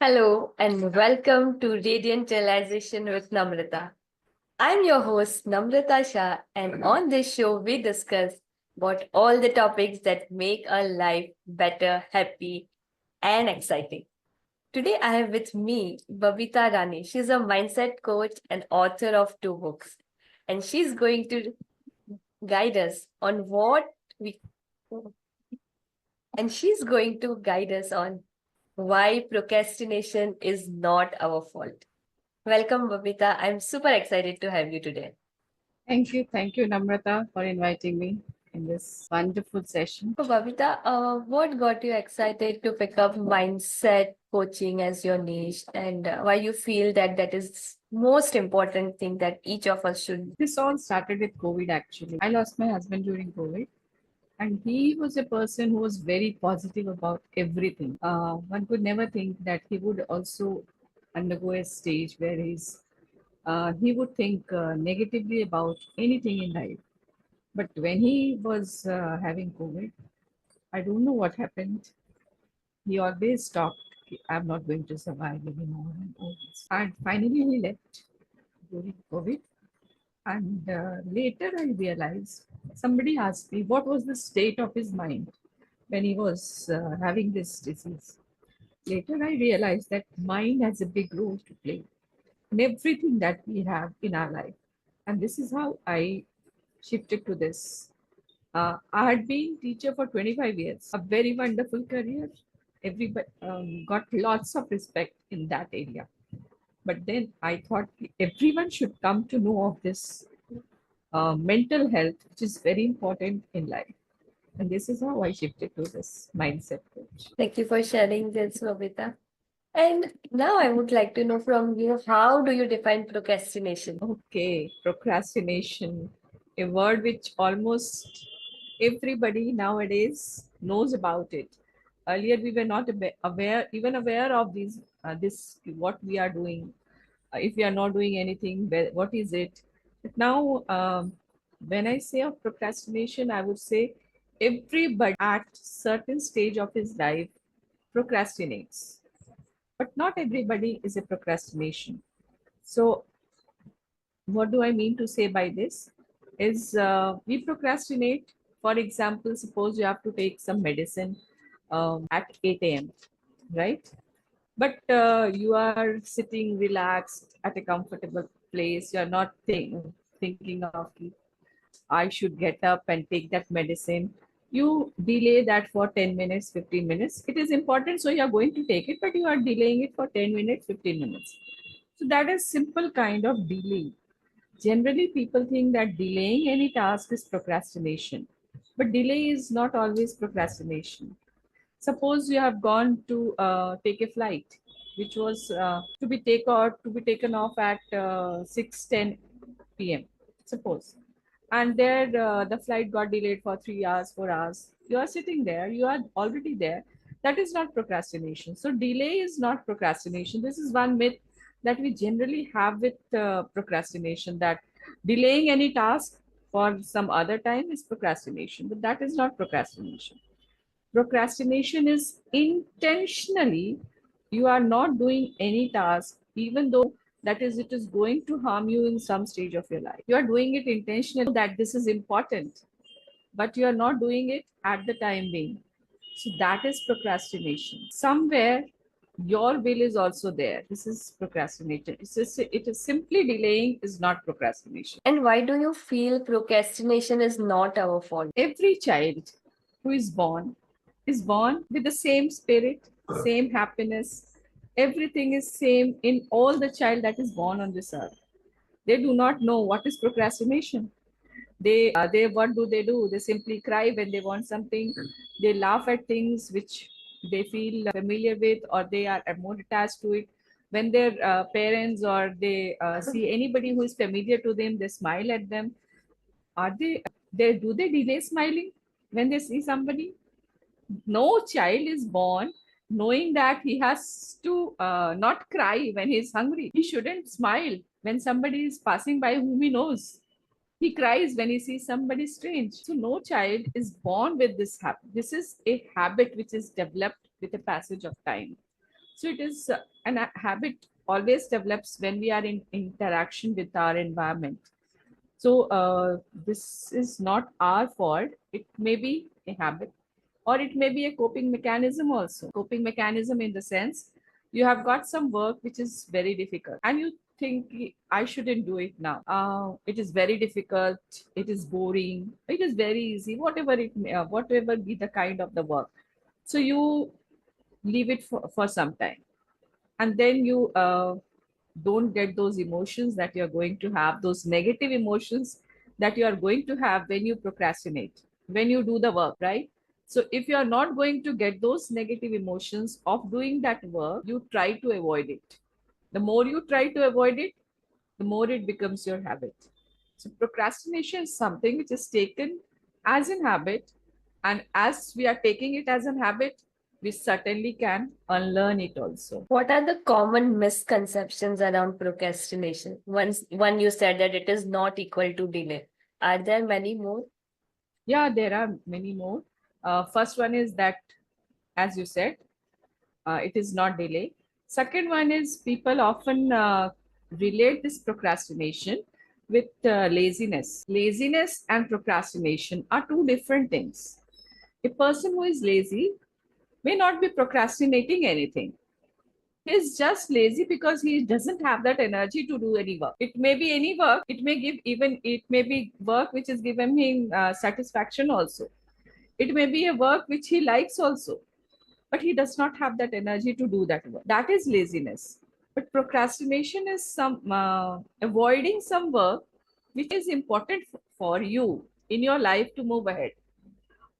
Hello and welcome to Radiant Realization with Namrata. I'm your host Namrata Shah, and on this show we discuss about all the topics that make our life better, happy, and exciting. Today I have with me Babita Rani. She's a mindset coach and author of two books, and she's going to guide us on what we and she's going to guide us on why procrastination is not our fault. Welcome, Babita. I'm super excited to have you today. Thank you, Namrata, for inviting me in this wonderful session. So, Babita, what got you excited to pick up mindset coaching as your niche, and why you feel that that is most important thing that each of us should? This all started with COVID actually. I lost my husband during COVID, and he was a person who was very positive about everything. One could never think that he would also undergo a stage where he would think negatively about anything in life. But when he was having COVID, I don't know what happened. He always talked, I'm not going to survive anymore and all this. And finally he left during COVID. And later I realized, somebody asked me what was the state of his mind when he was having this disease. Later I realized that mind has a big role to play in everything that we have in our life. And this is how I shifted to this. I had been teacher for 25 years, a very wonderful career. Everybody got lots of respect in that area. But then I thought everyone should come to know of this mental health, which is very important in life. And this is how I shifted to this mindset coach. Thank you for sharing this, Babita. And now I would like to know from you, how do you define procrastination? Okay, procrastination, a word which almost everybody nowadays knows about it. Earlier, we were not even aware of this, what we are doing. If we are not doing anything, what is it? But now, when I say of procrastination, I would say everybody at certain stage of his life procrastinates, but not everybody is a procrastination. So what do I mean to say by this? Is we procrastinate. For example, suppose you have to take some medicine at 8 a.m., right? But you are sitting relaxed at a comfortable place. You're not thinking of, I should get up and take that medicine. You delay that for 10 minutes, 15 minutes. It is important, so you are going to take it, but you are delaying it for 10 minutes, 15 minutes. So that is simple kind of delay. Generally, people think that delaying any task is procrastination, but delay is not always procrastination. Suppose you have gone to take a flight, which was to be taken off at 6:10 p.m. Suppose, and there the flight got delayed for 3 hours, 4 hours. You are sitting there, you are already there. That is not procrastination. So delay is not procrastination. This is one myth that we generally have with procrastination, that delaying any task for some other time is procrastination, but that is not procrastination. Procrastination is intentionally you are not doing any task, even though that is it is going to harm you in some stage of your life. You are doing it intentionally that this is important, but you are not doing it at the time being. So that is procrastination. Somewhere your will is also there. This is procrastination. It is simply delaying is not procrastination. And why do you feel procrastination is not our fault? Every child who is born with the same spirit, same happiness. Everything is same in all the child that is born on this earth. They do not know what is procrastination. They what do? They simply cry when they want something. They laugh at things which they feel familiar with, or they are more attached to it. When their parents or they see anybody who is familiar to them, they smile at them. Are they do they delay smiling when they see somebody? No child is born knowing that he has to not cry when he's hungry. He shouldn't smile when somebody is passing by whom he knows. He cries when he sees somebody strange. So no child is born with this habit. This is a habit which is developed with the passage of time. So it is a habit always develops when we are in interaction with our environment. So this is not our fault. It may be a habit, or it may be a coping mechanism also. Coping mechanism in the sense you have got some work which is very difficult, and you think I shouldn't do it now. It is very difficult. It is boring. It is very easy. Whatever be the kind of the work. So you leave it for some time, and then you don't get those emotions that you're going to have, those negative emotions that you are going to have when you procrastinate, when you do the work, right? So if you are not going to get those negative emotions of doing that work, you try to avoid it. The more you try to avoid it, the more it becomes your habit. So procrastination is something which is taken as an habit, and as we are taking it as an habit, we certainly can unlearn it also. What are the common misconceptions around procrastination? One you said that it is not equal to delay. Are there many more? Yeah, there are many more. First one is that, as you said, it is not delay. Second one is people often relate this procrastination with laziness. Laziness and procrastination are two different things. A person who is lazy may not be procrastinating anything. He's just lazy because he doesn't have that energy to do any work. It may be any work. It may be work which is giving him satisfaction also. It may be a work which he likes also, but he does not have that energy to do that work. That is laziness. But procrastination is some avoiding some work which is important for you in your life to move ahead,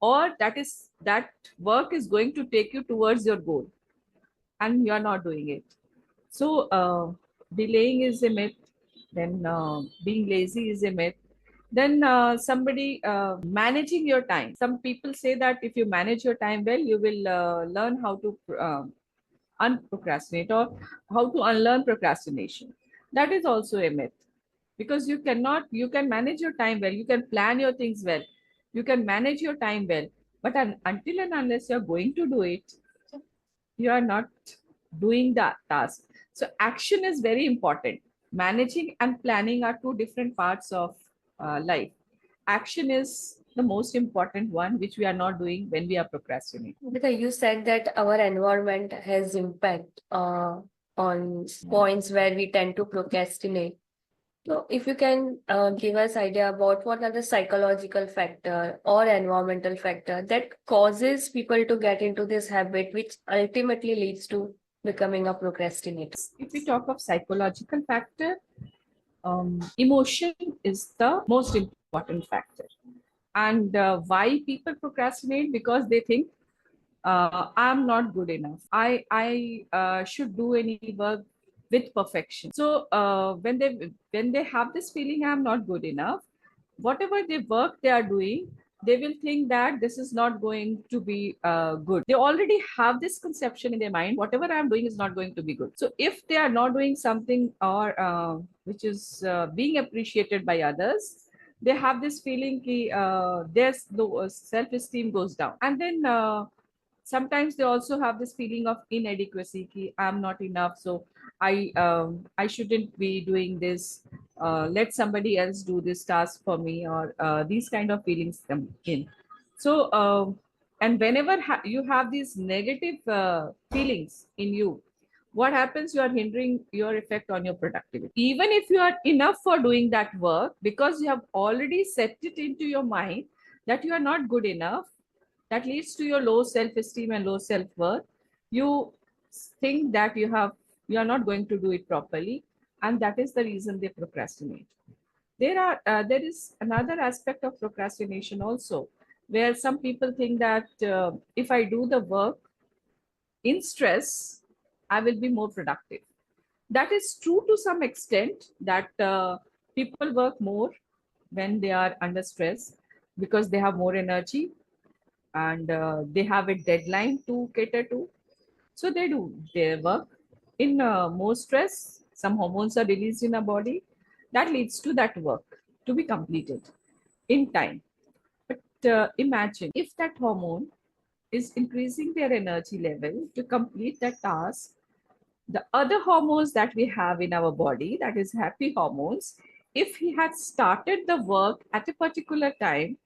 or that work is going to take you towards your goal, and you are not doing it. So delaying is a myth. Then being lazy is a myth. Then somebody managing your time. Some people say that if you manage your time well, you will learn how to unprocrastinate, or how to unlearn procrastination. That is also a myth, because you can manage your time well, you can plan your things well, you can manage your time well, but until and unless you're going to do it, you are not doing that task. So action is very important. Managing and planning are two different parts of life. Action is the most important one, which we are not doing when we are procrastinating. Because you said that our environment has impact on points where we tend to procrastinate. So if you can give us idea about what are the psychological factor or environmental factor that causes people to get into this habit, which ultimately leads to becoming a procrastinator. If we talk of psychological factor, emotion is the most important factor. And why people procrastinate? Because they think I'm not good enough. I should do any work with perfection. So when they have this feeling I'm not good enough, whatever the work they are doing, they will think that this is not going to be good. They already have this conception in their mind, whatever I'm doing is not going to be good. So if they are not doing something, or which is being appreciated by others, they have this feeling ki, their self-esteem goes down. And then sometimes they also have this feeling of inadequacy, ki I'm not enough, so I shouldn't be doing this. Let somebody else do this task for me, or these kind of feelings come in. So and whenever you have these negative feelings in you, what happens? You are hindering your effect on your productivity, even if you are enough for doing that work, because you have already set it into your mind that you are not good enough. That leads to your low self-esteem and low self-worth. You think that you are not going to do it properly, and that is the reason they procrastinate. There is another aspect of procrastination also, where some people think that if I do the work in stress, I will be more productive. That is true to some extent, that people work more when they are under stress, because they have more energy, and they have a deadline to cater to. So they do their work in more stress. Some hormones are released in our body that leads to that work to be completed in time. But imagine if that hormone is increasing their energy level to complete that task The other hormones that we have in our body, that is happy hormones, if he had started the work at a particular time,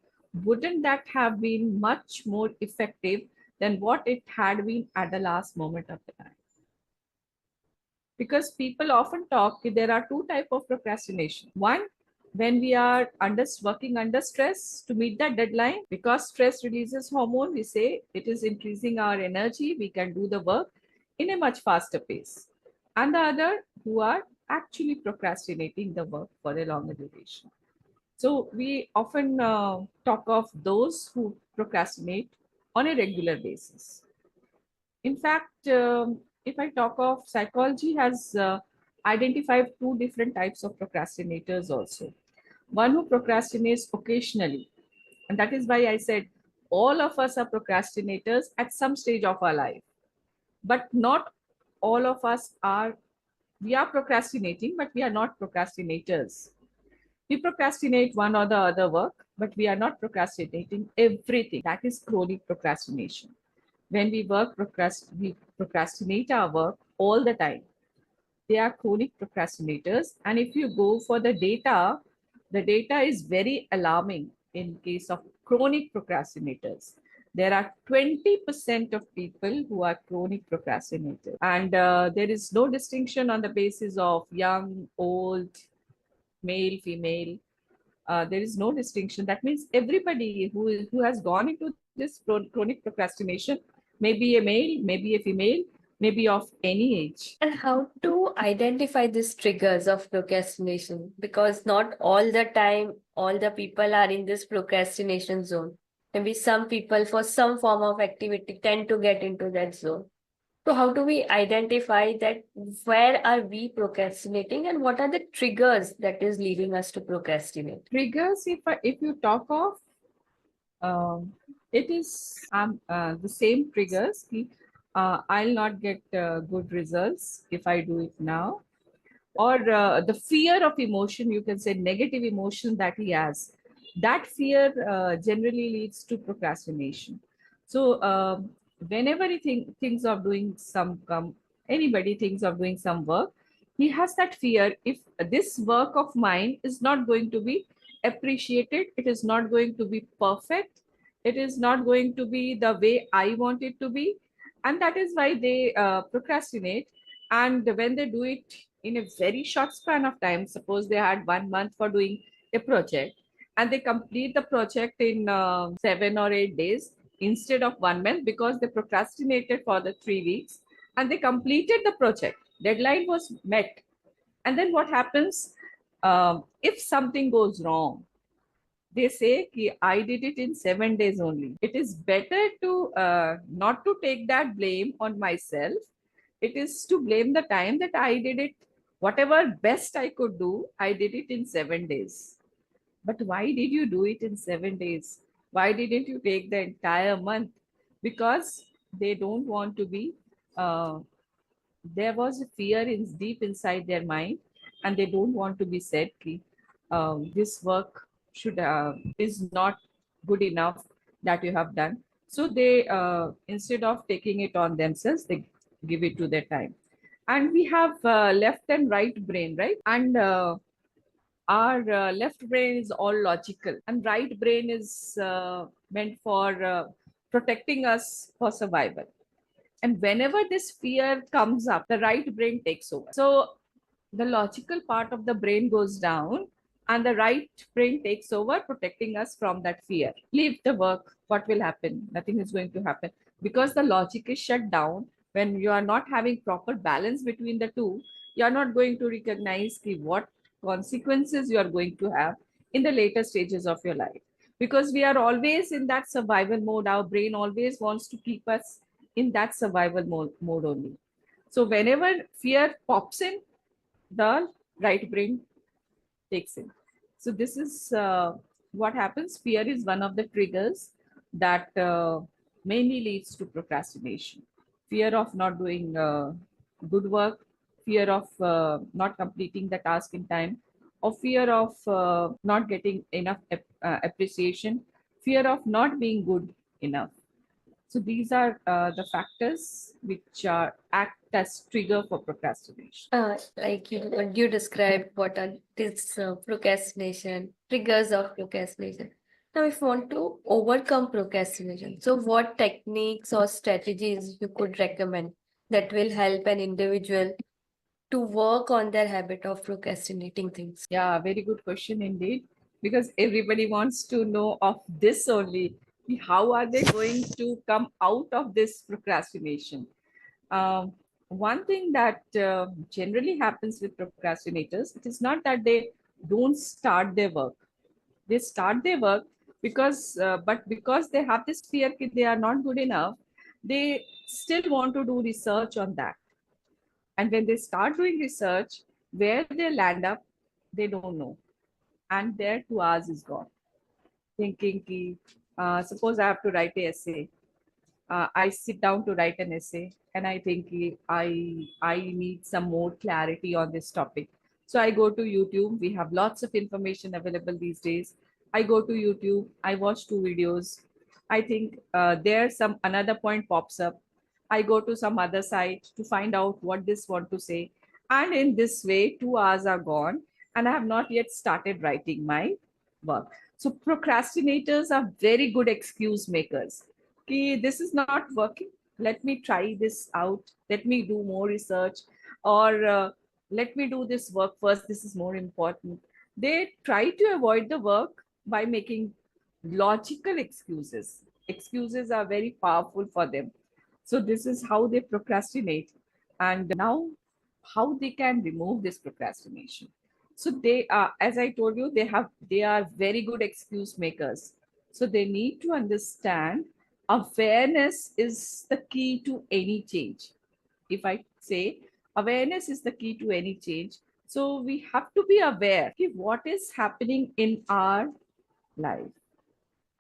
wouldn't that have been much more effective than what it had been at the last moment of the time? Because people often talk, there are two type of procrastination. One, when we are working under stress to meet that deadline, because stress releases hormone, we say it is increasing our energy, we can do the work in a much faster pace. And the other, who are actually procrastinating the work for a longer duration. So we often talk of those who procrastinate on a regular basis. In fact, if I talk of, psychology has identified two different types of procrastinators also. One who procrastinates occasionally, and that is why I said all of us are procrastinators at some stage of our life, but not all of us are. We are procrastinating, but we are not procrastinators. We procrastinate one or the other work, but we are not procrastinating everything. That is chronic procrastination. When we procrastinate our work all the time. They are chronic procrastinators. And if you go for the data is very alarming in case of chronic procrastinators. There are 20% of people who are chronic procrastinators. And there is no distinction on the basis of young, old, male, female. There is no distinction. That means everybody who has gone into this chronic procrastination, maybe a male, maybe a female, maybe of any age. And how to identify these triggers of procrastination? Because not all the time, all the people are in this procrastination zone. Maybe some people, for some form of activity, tend to get into that zone. So, how do we identify that? Where are we procrastinating, and what are the triggers that is leading us to procrastinate? Triggers, if you talk of, it is the same triggers. I'll not get good results if I do it now, or the fear of emotion, you can say negative emotion that he has, that fear generally leads to procrastination. So whenever thinks of doing anybody thinks of doing some work, he has that fear, if this work of mine is not going to be appreciated, it is not going to be perfect, it is not going to be the way I want it to be, and that is why they procrastinate. And when they do it in a very short span of time, suppose they had 1 month for doing a project, and they complete the project in 7 or 8 days instead of 1 month, because they procrastinated for the 3 weeks, and they completed the project, deadline was met. And then what happens, if something goes wrong, they say ki, I did it in 7 days only. It is better to not to take that blame on myself. It is to blame the time that I did it, whatever best I could do, I did it in 7 days. But why did you do it in 7 days? Why didn't you take the entire month? Because they don't want to be, there was a fear in deep inside their mind, and they don't want to be said ki, this work should is not good enough that you have done. So they, instead of taking it on themselves, they give it to their time. And we have left and right brain, right? And our left brain is all logical, and right brain is meant for protecting us for survival. And whenever this fear comes up, the right brain takes over. So the logical part of the brain goes down, and the right brain takes over, protecting us from that fear. Leave the work. What will happen? Nothing is going to happen, because the logic is shut down. When you are not having proper balance between the two, you are not going to recognize what consequences you are going to have in the later stages of your life. Because we are always in that survival mode. Our brain always wants to keep us in that survival mode only. So whenever fear pops in, the right brain takes in. So this is what happens. Fear is one of the triggers that mainly leads to procrastination. Fear of not doing good work, fear of not completing the task in time, or fear of not getting enough appreciation, fear of not being good enough. So these are the factors which act as trigger for procrastination. Like what you described, what are this procrastination, triggers of procrastination. Now, if you want to overcome procrastination, so what techniques or strategies you could recommend that will help an individual to work on their habit of procrastinating things? Yeah, very good question indeed. Because everybody wants to know of this only. How are they going to come out of this procrastination? Um, One thing that generally happens with procrastinators, it is not that they don't start their work. They start their work but because they have this fear that they are not good enough, they still want to do research on that. And when they start doing research, where they land up, they don't know. And their 2 hours is gone. Thinking, ki, suppose I have to write an essay. I sit down to write an essay and I think I need some more clarity on this topic. So I go to YouTube. We have lots of information available these days. I go to YouTube. I watch 2 videos. I think there some another point pops up. I go to some other site to find out what this want to say. And in this way, 2 hours are gone and I have not yet started writing my work. So procrastinators are very good excuse makers. Ki, this is not working. Let me try this out. Let me do more research, or let me do this work first. This is more important. They try to avoid the work by making logical excuses. Excuses are very powerful for them. So this is how they procrastinate. And now, how they can remove this procrastination. So they are, as I told you, they are very good excuse makers. So they need to understand awareness is the key to any change. If I say awareness is the key to any change, so we have to be aware of what is happening in our life.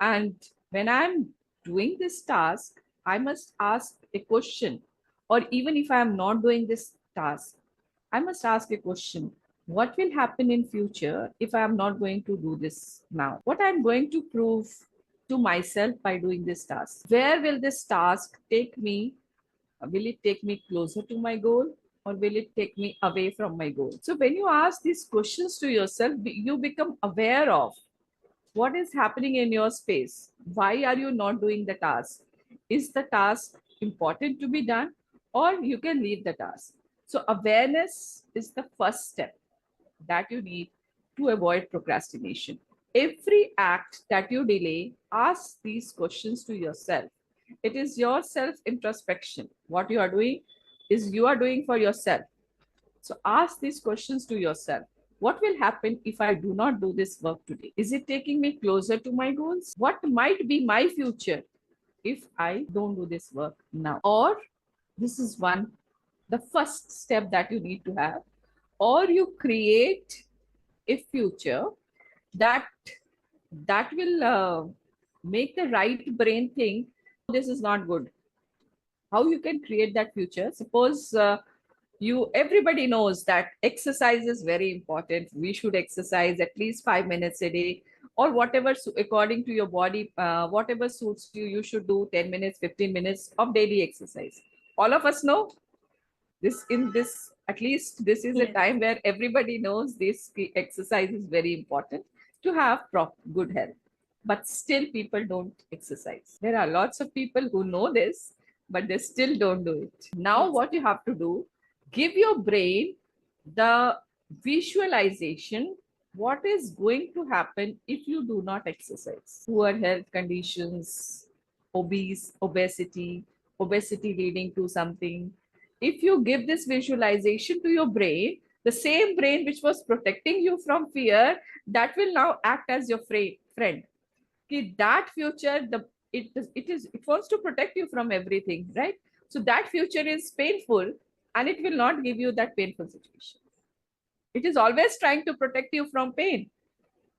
And when I'm doing this task, I must ask a question. Or even if I am not doing this task, I must ask a question. What will happen in future if I am not going to do this now? What I'm going to prove to myself by doing this task? Where will this task take me? Will it take me closer to my goal or will it take me away from my goal? So when you ask these questions to yourself, you become aware of what is happening in your space. Why are you not doing the task? Is the task important to be done or you can leave the task? So awareness is the first step that you need to avoid procrastination. Every act that you delay, ask these questions to yourself. It is your self introspection. What you are doing is you are doing for yourself. So ask these questions to yourself. What will happen if I do not do this work today? Is it taking me closer to my goals? What might be my future if I don't do this work now? Or this is the first step that you need to have, or you create a future that will make the right brain think this is not good. How you can create that future? Suppose you everybody knows that exercise is very important. We should exercise at least 5 minutes a day, or whatever according to your body, whatever suits you. You should do 10 minutes, 15 minutes of daily exercise. All of us know this. In this, at least this is a Yes. time where everybody knows this exercise is very important to have good health. But still people don't exercise. There are lots of people who know this, but they still don't do it. Now Yes. what you have to do, give your brain the visualization what is going to happen if you do not exercise. Poor health conditions, obesity leading to something. If you give this visualization to your brain, the same brain which was protecting you from fear, that will now act as your friend. That future, it wants to protect you from everything, right? So that future is painful and it will not give you that painful situation. It is always trying to protect you from pain.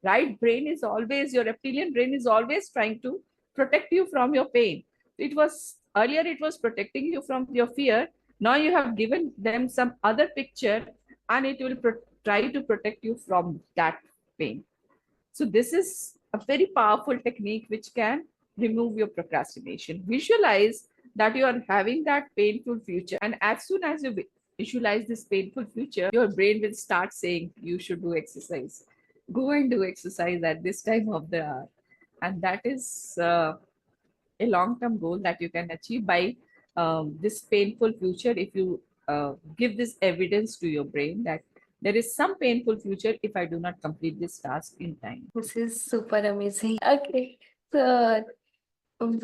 Right brain is always, your reptilian brain is always trying to protect you from your pain. It was earlier, it was protecting you from your fear. Now you have given them some other picture and it will try to protect you from that pain. So this is a very powerful technique which can remove your procrastination. Visualize that you are having that painful future, and as soon as you visualize this painful future, your brain will start saying you should do exercise. Go and do exercise at this time of the hour. And that is a long-term goal that you can achieve by this painful future. If you give this evidence to your brain that there is some painful future if I do not complete this task in time. This is super amazing. Okay. So um,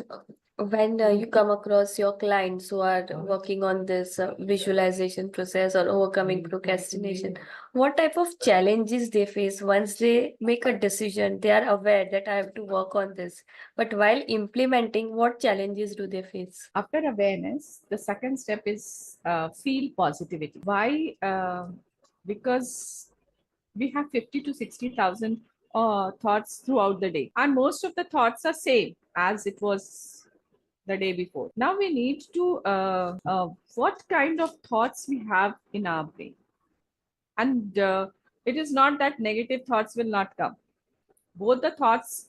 when you come across your clients who are working on this visualization process or overcoming procrastination, what type of challenges they face once they make a decision? They are aware that I have to work on this, but while implementing, what challenges do they face? After awareness, the second step is feel positivity. Why? Because we have 50 to 60,000 thoughts throughout the day, and most of the thoughts are same as it was the day before. Now we need to what kind of thoughts we have in our brain, and it is not that negative thoughts will not come. Both the thoughts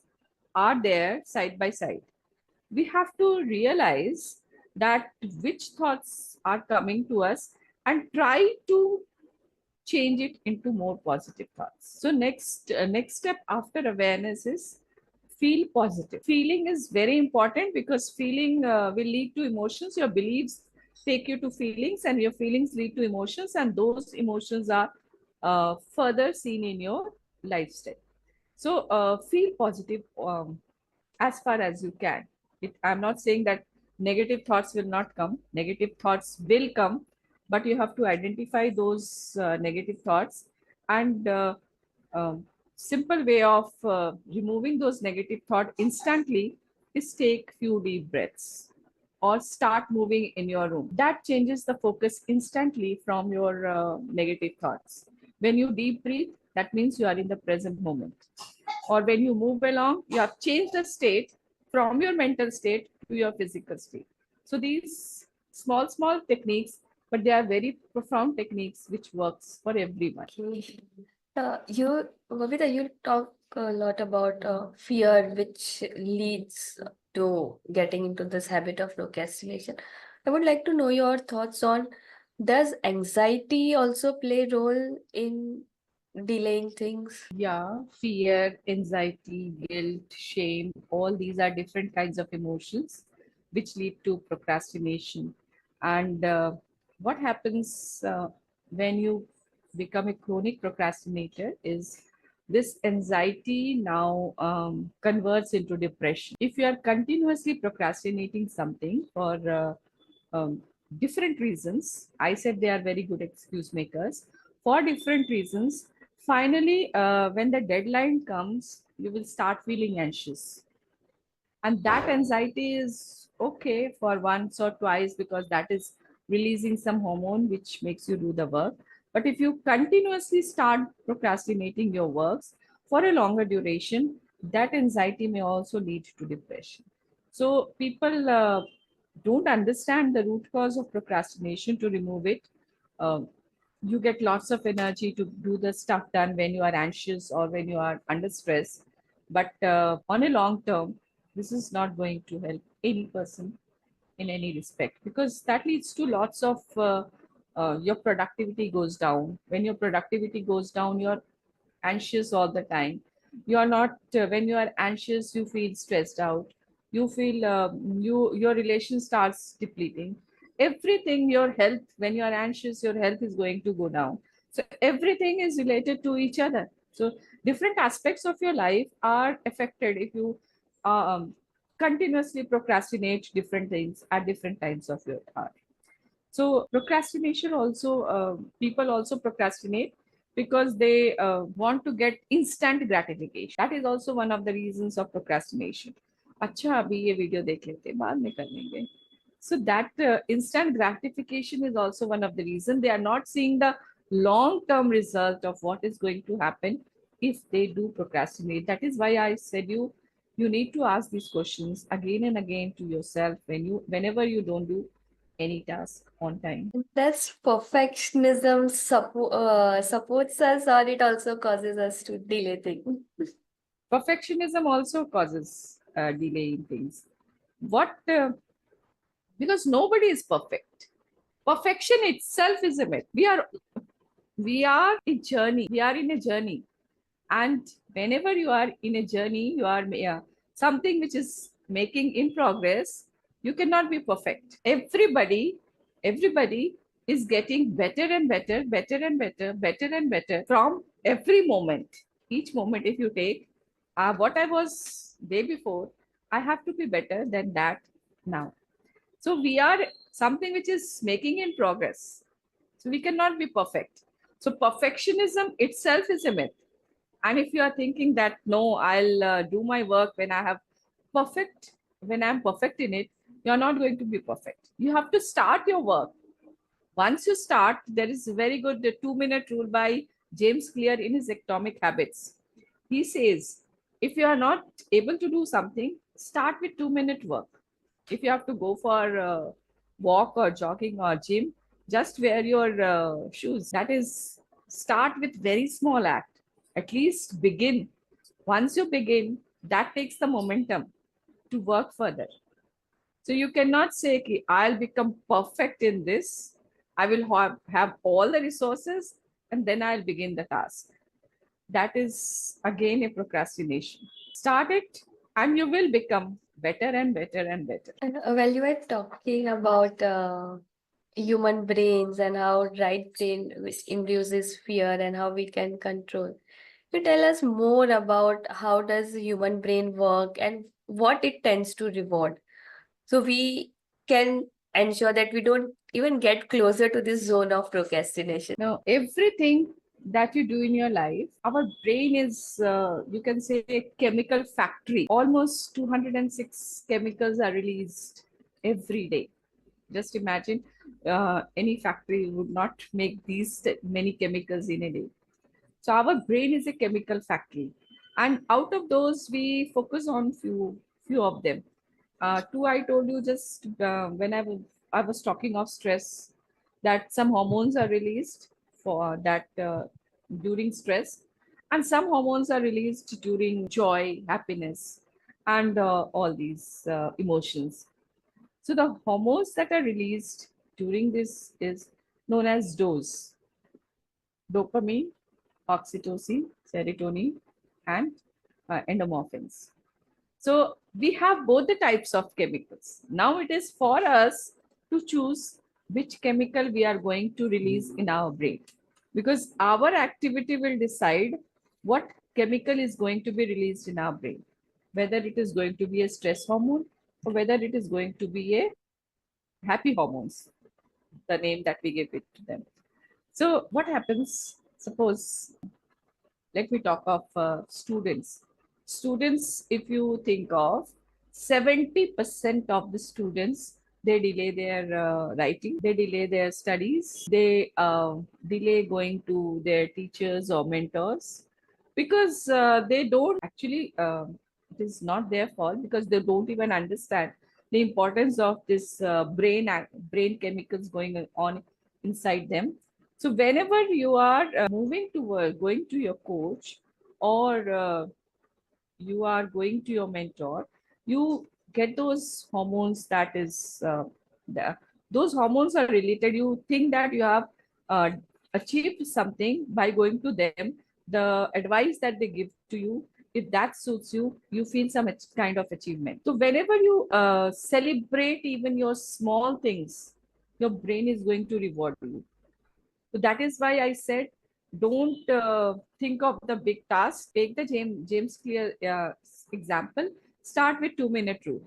are there side by side. We have to realize that which thoughts are coming to us and try to change it into more positive thoughts. So next step after awareness is feel positive. Feeling is very important because feeling will lead to emotions. Your beliefs take you to feelings, and your feelings lead to emotions, and those emotions are further seen in your lifestyle. So feel positive as far as you can. I'm not saying that negative thoughts will not come. Negative thoughts will come, but you have to identify those negative thoughts. And simple way of removing those negative thought instantly is take few deep breaths or start moving in your room. That changes the focus instantly from your negative thoughts. When you deep breathe, that means you are in the present moment. Or when you move along, you have changed the state from your mental state to your physical state. So these small techniques, but they are very profound techniques which works for everyone. Okay. Babita, you talk a lot about fear, which leads to getting into this habit of procrastination. I would like to know your thoughts on, does anxiety also play role in delaying things? Yeah, fear, anxiety, guilt, shame, all these are different kinds of emotions which lead to procrastination. And what happens when you become a chronic procrastinator is this anxiety now converts into depression. If you are continuously procrastinating something for different reasons, I said they are very good excuse makers for different reasons. Finally, when the deadline comes, you will start feeling anxious. And that anxiety is okay for once or twice because that is releasing some hormone which makes you do the work. But if you continuously start procrastinating your works for a longer duration, that anxiety may also lead to depression. So people don't understand the root cause of procrastination. To remove it, um, you get lots of energy to do the stuff done when you are anxious or when you are under stress. But on a long term, this is not going to help any person in any respect, because that leads to lots of your productivity goes down. When your productivity goes down, you're anxious all the time. You are not when you are anxious, you feel stressed out. You feel your relation starts depleting. Everything, your health, when you are anxious, your health is going to go down. So everything is related to each other. So different aspects of your life are affected if you continuously procrastinate different things at different times of your life. So procrastination also, people also procrastinate because they want to get instant gratification. That is also one of the reasons of procrastination. अच्छा अभी ये video देख लेते हैं, बाद में कर लेंगे. So that instant gratification is also one of the reasons. They are not seeing the long-term result of what is going to happen if they do procrastinate. That is why I said you need to ask these questions again and again to yourself whenever you don't do any task on time. Does perfectionism supports us, or it also causes us to delay things? Perfectionism also causes delaying things. What? Because nobody is perfect. Perfection itself is a myth. We are a journey. We are in a journey, and whenever you are in a journey, you are something which is making in progress. You cannot be perfect. Everybody is getting better and better, better and better, better and better from every moment. Each moment, if you take what I was day before, I have to be better than that now. So we are something which is making in progress. So we cannot be perfect. So perfectionism itself is a myth. And if you are thinking that no, I'll do my work when I have perfect, when I'm perfect in it, you're not going to be perfect. You have to start your work. Once you start, there is a very good 2-minute rule by James Clear in his Atomic Habits. He says, if you are not able to do something, start with 2-minute work. If you have to go for walk or jogging or gym, just wear your shoes. That is, start with very small act. At least begin. Once you begin, that takes the momentum to work further. So you cannot say, "Ki, I'll become perfect in this. I will have all the resources and then I'll begin the task." That is again a procrastination. Start it and you will become better and better and better. And well, you were talking about human brains and how right brain which induces fear and how we can control. You tell us more about how does the human brain work and what it tends to reward, so we can ensure that we don't even get closer to this zone of procrastination. Now, everything that you do in your life, our brain is, you can say, a chemical factory. Almost 206 chemicals are released every day. Just imagine any factory would not make these many chemicals in a day. So our brain is a chemical factory, and out of those, we focus on few of them. Two I told you just when I was talking of stress, that some hormones are released for that during stress, and some hormones are released during joy, happiness, and all these emotions. So the hormones that are released during this is known as dose: dopamine, oxytocin, serotonin, and endomorphins. So we have both the types of chemicals. Now it is for us to choose which chemical we are going to release in our brain, because our activity will decide what chemical is going to be released in our brain, whether it is going to be a stress hormone or whether it is going to be a happy hormones, the name that we give it to them. So what happens? Suppose, let me talk of students. Students, if you think of 70% of the students, they delay their writing, they delay their studies, they delay going to their teachers or mentors because they don't actually, it is not their fault because they don't even understand the importance of this brain chemicals going on inside them. So whenever you are moving toward going to your coach or you are going to your mentor, you get those hormones that is the, those hormones are related. You think that you have uh, achieved something by going to them. The advice that they give to you, if that suits you, you feel some kind of achievement. So whenever you celebrate even your small things, your brain is going to reward you. So that is why I said, don't think of the big task. Take the James Clear example. Start with 2-minute rule.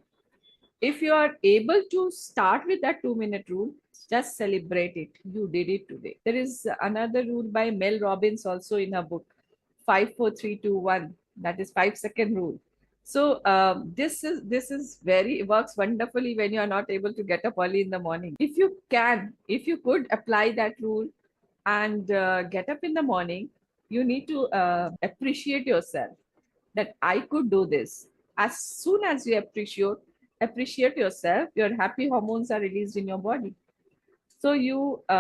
If you are able to start with that 2-minute rule, just celebrate it. You did it today. There is another rule by Mel Robbins also in her book, 5 4 3 2 1. That is 5-second rule. So this is very works wonderfully when you are not able to get up early in the morning. If you could apply that rule and get up in the morning, you need to appreciate yourself that I could do this. As soon as you appreciate yourself, your happy hormones are released in your body. So your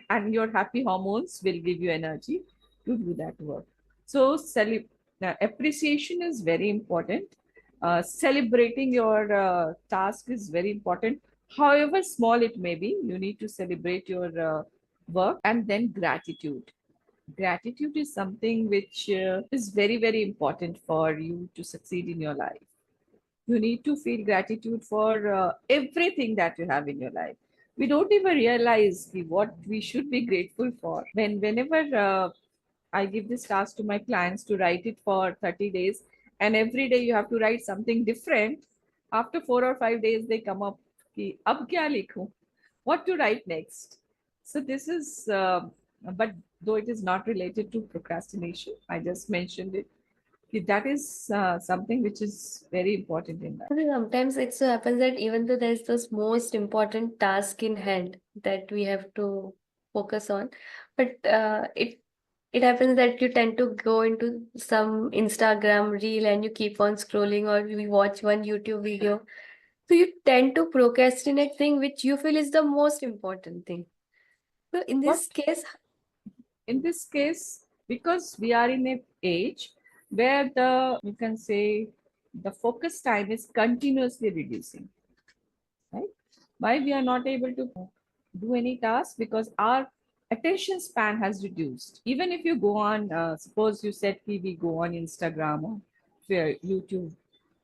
happy hormones will give you energy to do that work. So appreciation is very important. Celebrating your task is very important. However small it may be, you need to celebrate your work. And then gratitude. Gratitude is something which is very, very important for you to succeed in your life. You need to feel gratitude for everything that you have in your life. We don't even realize what we should be grateful for. Whenever I give this task to my clients to write it for 30 days, and every day you have to write something different. After 4 or 5 days, they come up, ki, ab kya likhu? What to write next? So this is, but though it is not related to procrastination, I just mentioned it. That is something which is very important in life. Sometimes it so happens that even though there's this most important task in hand that we have to focus on, but it happens that you tend to go into some Instagram reel and you keep on scrolling, or we watch one YouTube video. So you tend to procrastinate thing which you feel is the most important thing. So in What this case, in this case, because we are in a age where the, you can say, the focus time is continuously reducing, right? Why we are not able to do any task? Because our attention span has reduced. Even if you go on, suppose you said we go on Instagram or YouTube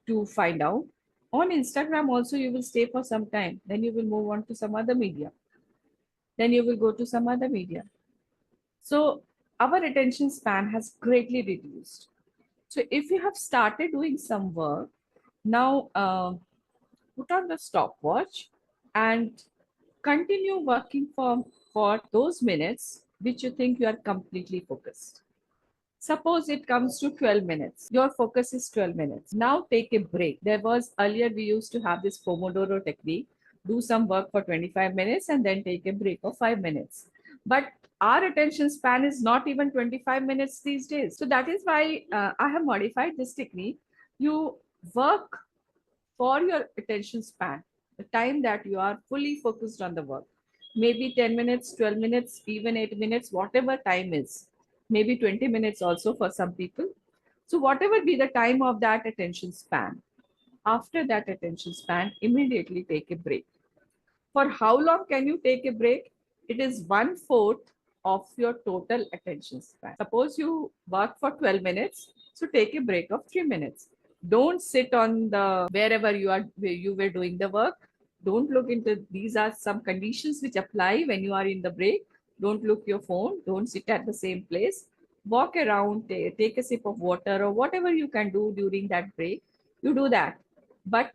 to find out. On Instagram also you will stay for some time, then you will move on to some other media, then you will go to some other media. So our attention span has greatly reduced. So if you have started doing some work, now put on the stopwatch and continue working for those minutes which you think you are completely focused. Suppose it comes to 12 minutes. Your focus is 12 minutes. Now take a break. There was earlier we used to have this Pomodoro technique. Do some work for 25 minutes and then take a break of 5 minutes. But our attention span is not even 25 minutes these days. So that is why I have modified this technique. You work for your attention span, the time that you are fully focused on the work. Maybe 10 minutes, 12 minutes, even 8 minutes, whatever time is. Maybe 20 minutes also for some people. So, whatever be the time of that attention span, after that attention span, immediately take a break. For how long can you take a break? It is 1/4 of your total attention span. Suppose you work for 12 minutes, so take a break of 3 minutes. Don't sit on the wherever you were doing the work. Don't look into, these are some conditions which apply when you are in the break. Don't look your phone, don't sit at the same place. Walk around, take a sip of water or whatever you can do during that break. You do that. But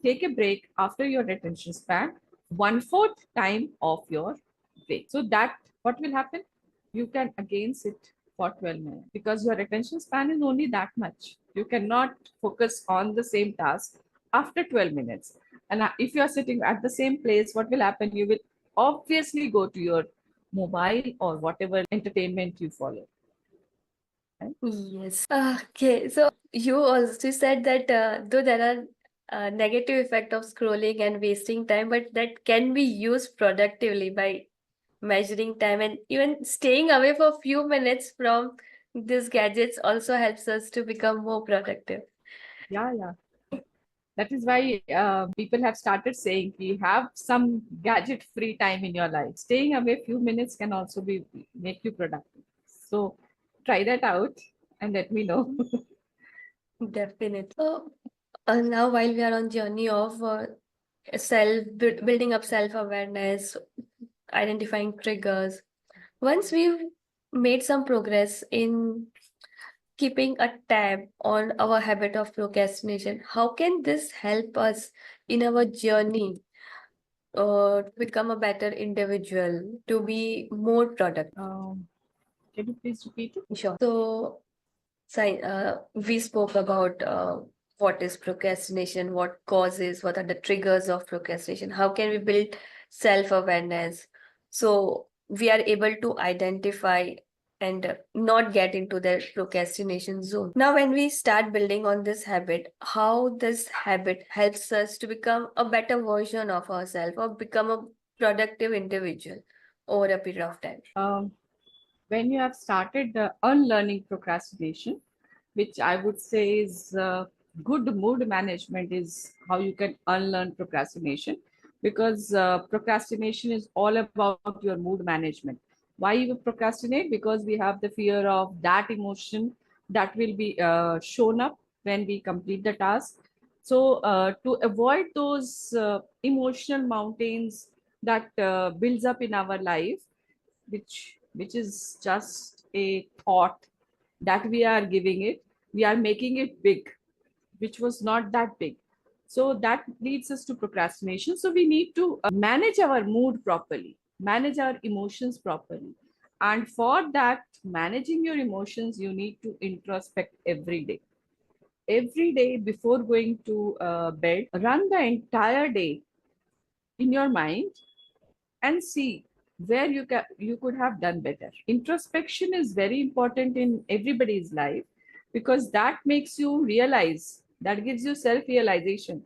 take a break after your attention span 1/4 time of your break. So that what will happen? You can again sit for 12 minutes because your attention span is only that much. You cannot focus on the same task after 12 minutes. And if you are sitting at the same place, what will happen? You will obviously go to your mobile or whatever entertainment you follow. Right? yes. Okay, so you also said that though there are negative effect of scrolling and wasting time, but that can be used productively by measuring time, and even staying away for a few minutes from these gadgets also helps us to become more productive. Yeah, yeah. That is why people have started saying you have some gadget free time in your life. Staying away few minutes can also be make you productive. So try that out and let me know. Definitely. So now while we are on journey of building up self awareness, identifying triggers, once we've made some progress in keeping a tab on our habit of procrastination, how can this help us in our journey to become a better individual, to be more productive? Can you please repeat it? Sure. So, we spoke about what is procrastination, what causes, what are the triggers of procrastination, how can we build self-awareness so we are able to identify and not get into the procrastination zone. Now, when we start building on this habit, how this habit helps us to become a better version of ourselves or become a productive individual over a period of time. When you have started unlearning procrastination, which I would say is good mood management is how you can unlearn procrastination, because procrastination is all about your mood management. Why you procrastinate? Because we have the fear of that emotion that will be shown up when we complete the task. So to avoid those emotional mountains that builds up in our life, which is just a thought that we are giving it, we are making it big, which was not that big. So that leads us to procrastination. So we need to manage our mood properly, manage our emotions properly. And for that, managing your emotions, you need to introspect every day. Every day before going to bed, run the entire day in your mind and see where you could have done better. Introspection is very important in everybody's life, because that makes you realize, that gives you self realization.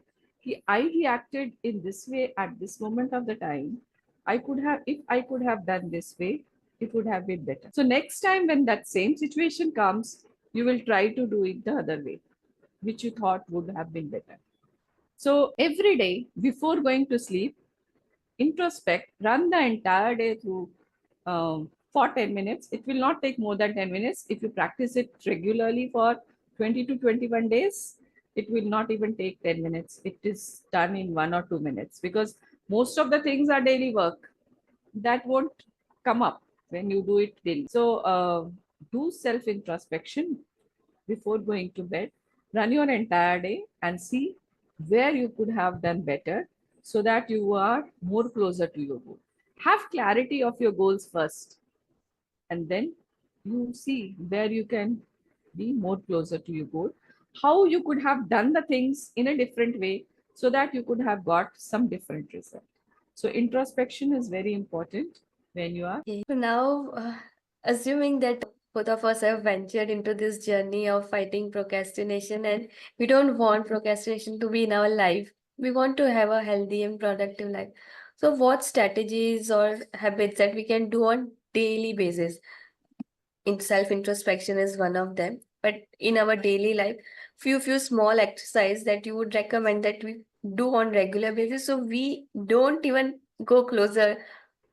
I reacted in this way at this moment of the time. I could have, if I could have done this way, it would have been better. So next time when that same situation comes, you will try to do it the other way, which you thought would have been better. So every day before going to sleep, introspect, run the entire day through for 10 minutes. It will not take more than 10 minutes. If you practice it regularly for 20 to 21 days, it will not even take 10 minutes. It is done in 1 or 2 minutes, because most of the things are daily work that won't come up when you do it daily. So do self introspection before going to bed. Run your entire day and see where you could have done better, so that you are more closer to your goal. Have clarity of your goals first, and then you see where you can be more closer to your goal, how you could have done the things in a different way, so that you could have got some different result. So introspection is very important when you are. Okay. So now, assuming that both of us have ventured into this journey of fighting procrastination, and we don't want procrastination to be in our life, we want to have a healthy and productive life. So, what strategies or habits that we can do on daily basis? In self introspection is one of them, but in our daily life, few small exercise that you would recommend that we do on regular basis, so we don't even go closer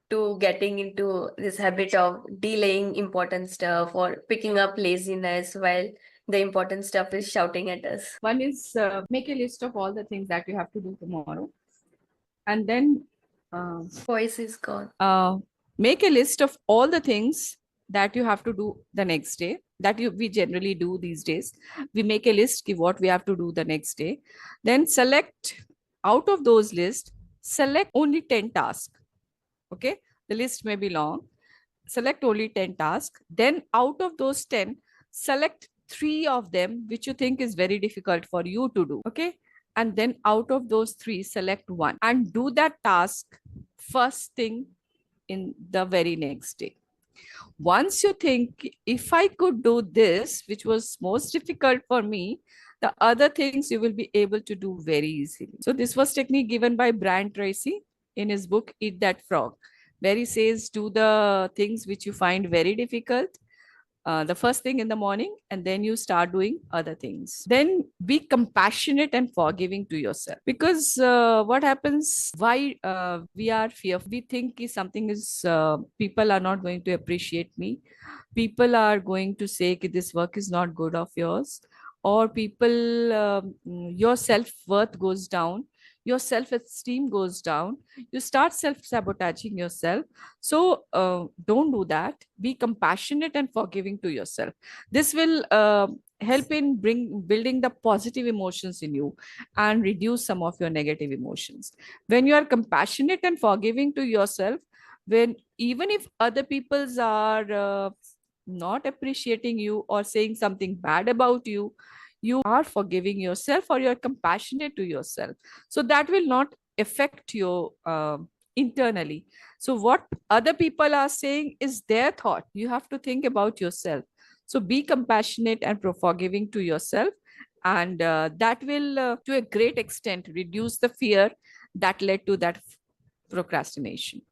to getting into this habit of delaying important stuff or picking up laziness while the important stuff is shouting at us. One is make a list of all the things that you have to do tomorrow, and then uh, Voice is gone. make a list of all the things that you have to do the next day, that we generally do these days. We make a list of what we have to do the next day, then select out of those lists, select only 10 tasks. Okay, the list may be long. Select only 10 tasks, then out of those 10, select 3 of them which you think is very difficult for you to do. Okay, and then out of those 3, select one and do that task first thing in the very next day. Once you think, if I could do this, which was most difficult for me, the other things you will be able to do very easily. So this was technique given by Brian Tracy in his book Eat That Frog, where he says do the things which you find very difficult the first thing in the morning, and then you start doing other things. Then be compassionate and forgiving to yourself, because what happens, why we are fearful, we think is something is people are not going to appreciate me, people are going to say that this work is not good of yours, or people your self-worth goes down, your self-esteem goes down, you start self-sabotaging yourself. So don't do that. Be compassionate and forgiving to yourself. This will help in building the positive emotions in you and reduce some of your negative emotions. When you are compassionate and forgiving to yourself, when even if other peoples are not appreciating you or saying something bad about you, you are forgiving yourself or you're compassionate to yourself, so that will not affect you internally. So what other people are saying is their thought, you have to think about yourself. So be compassionate and forgiving to yourself, and that will to a great extent reduce the fear that led to that procrastination.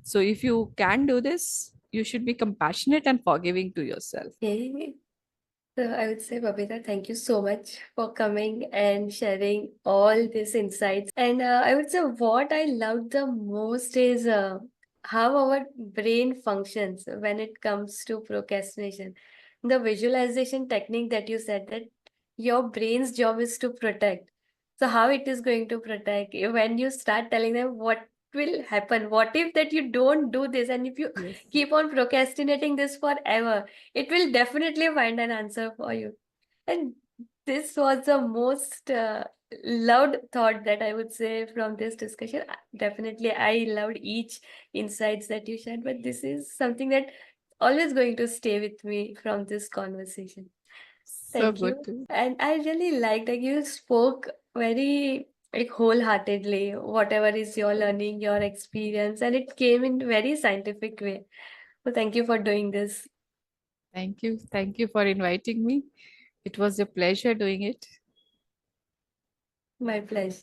So if you can do this, you should be compassionate and forgiving to yourself. Okay. So I would say, Babita, thank you so much for coming and sharing all these insights. And I would say what I loved the most is how our brain functions when it comes to procrastination. The visualization technique that you said, that your brain's job is to protect. So how it is going to protect when you start telling them what will happen? What if that you don't do this, and if you Yes. keep on procrastinating this forever, it will definitely find an answer for you. And this was the most loved thought that I would say from this discussion. Definitely, I loved each insights that you shared, but this is something that always going to stay with me from this conversation. So Thank good you. to. And I really liked that you spoke very like wholeheartedly, whatever is your learning, your experience, and it came in very scientific way. So thank you for doing this. Thank you. Thank you for inviting me. It was a pleasure doing it. My pleasure.